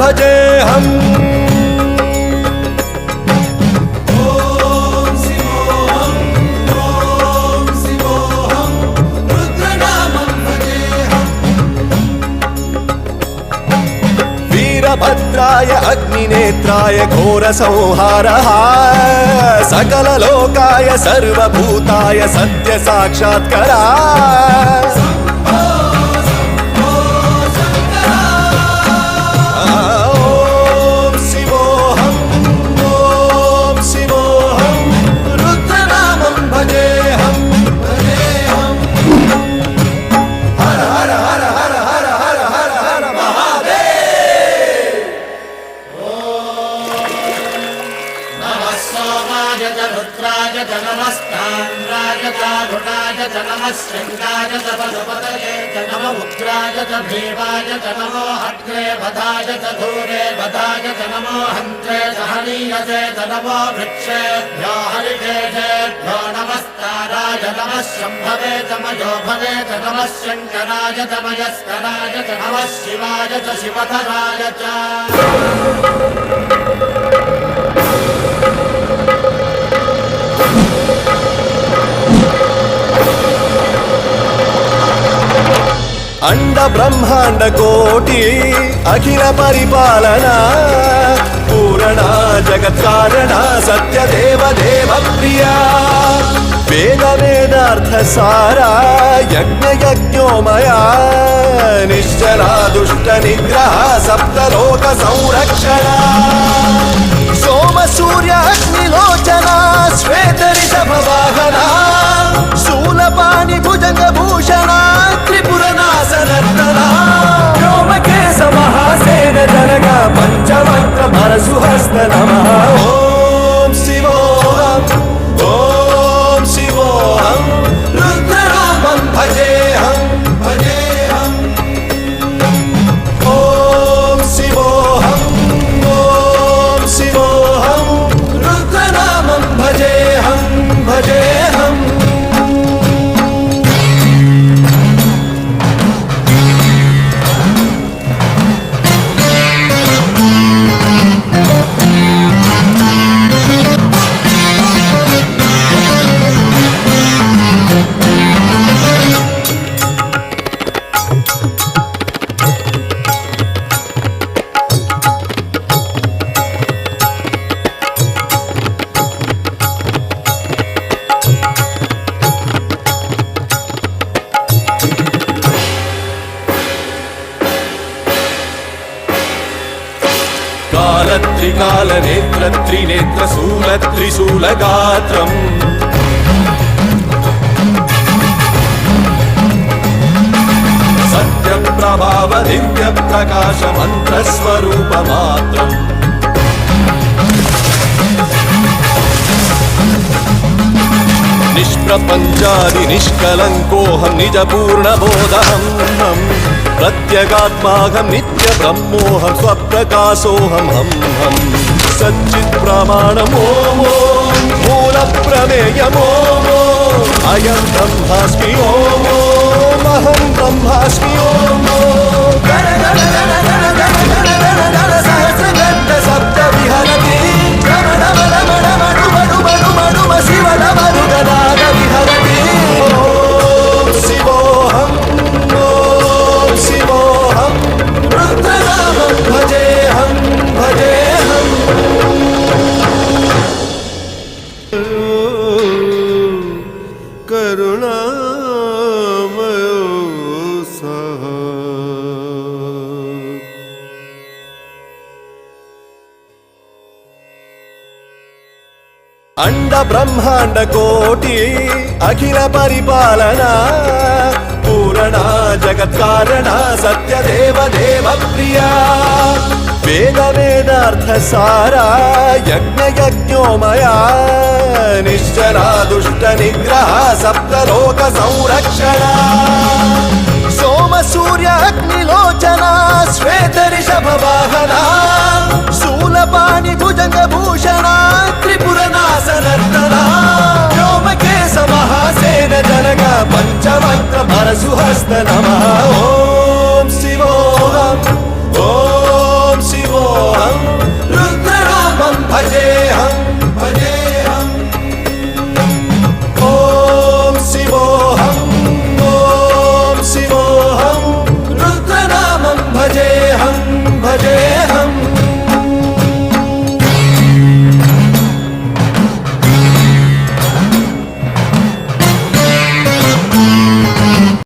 भजेहम् वीरभद्राय अग्निनेत्राय घोरसंहारः सकललोकाय सर्वभूताय सत्यसाक्षात्करा शृंगाय च पशुपतये च नमो उग्राय च भीमाय च नमो हत्रे वधाय च धूरे वधाय च नमो हन्त्रे च हनीयसे च नमो वृक्षेभ्यो हरिकेशेभ्यो नमस्ताराय नमः शम्भवे च मयो भवे च नमः शङ्कराय च मयस्कराय च नमः शिवाय च शिवधराय च अंड ब्रह्मांड कोटि अखिल परिपालना पूरणा जगत् कारणा सत्य देव देव प्रिया वेद वेदार्थ सारा यज्ञ यज्ञोमया निश्चला दुष्ट निग्रह सप्तलोक संरक्षणा सोम सूर्य अग्निलोचना श्वेत ऋषभ वाहना शूलपाणि भुजंग भूषणा त्रिपुरनाशनर्दना व्योमकेश महासेन जनक पंचवक्त्र परशुहस्त नमः ओम शिवोऽहम् ओम शिवोऽहम् रुद्रनामं भजेऽहम् भजेऽहम् ओम शिवोऽहम् ओम शिवोऽहम् रुद्रनामं भजेऽहम् भजेऽहम् त्रिकाल नेत्र त्रिनेत्र शूल त्रिशूल गात्रम् सत्य प्रभाव दिव्य प्रकाश मंत्र स्वरूप मात्रम् निष्प्रपंचादि निष्कलंकोऽहं निज पूर्ण बोधहम् प्रत्यगात्माहं नित्य ब्रह्मोऽहं स्वप्रकाशोऽहं हम सच्चित् प्रमाणम् ओम मूल प्रमेयम् ओम अयं ब्रह्मास्मि ओम अहं ब्रह्मास्मि ओम गण गण गण गण गण गण गण गण सहस्रगण सप्त विहरति रमण रमण रमण डुम डुम डुम शिव नम रुगनाद विहरति ओम शिवोऽहम् शिवोऽहम् रुद्रनामं भजेऽहम् भजेऽहम् करुणामयो सः अंड ब्रह्मांड कोटि अखिल परिपालना ಭೂಷಣ ಜಗತ್ಕಾರಣ ಸತ್ಯದೇವ ದೇವ ಪ್ರಿಯ ವೇದ ವೇದಾರ್ಥ ಸಾರ ಯಜ್ಞ ಯಜ್ಞೋಮಯ ನಿಶ್ಚಲ ದುಷ್ಟ ನಿಗ್ರಹ ಸಪ್ತಲೋಕ ಸಂರಕ್ಷಣ ಸೋಮ ಸೂರ್ಯ ಅಗ್ನಿಲೋಚನ ಶ್ವೇತ ಋಷಭ ವಾಹನ ಶೂಲಪಾಣಿ ಭುಜಂಗ ಭೂಷಣ ತ್ರಿಪುರ ನಾಸನರ್ತನ ವ್ಯೋಮಕೇಶ ಮಹಾಸೇನ ಜನಕ ಪಂಚಮಂತ್ರ ಪರಶುಹಸ್ತ ನಮಃ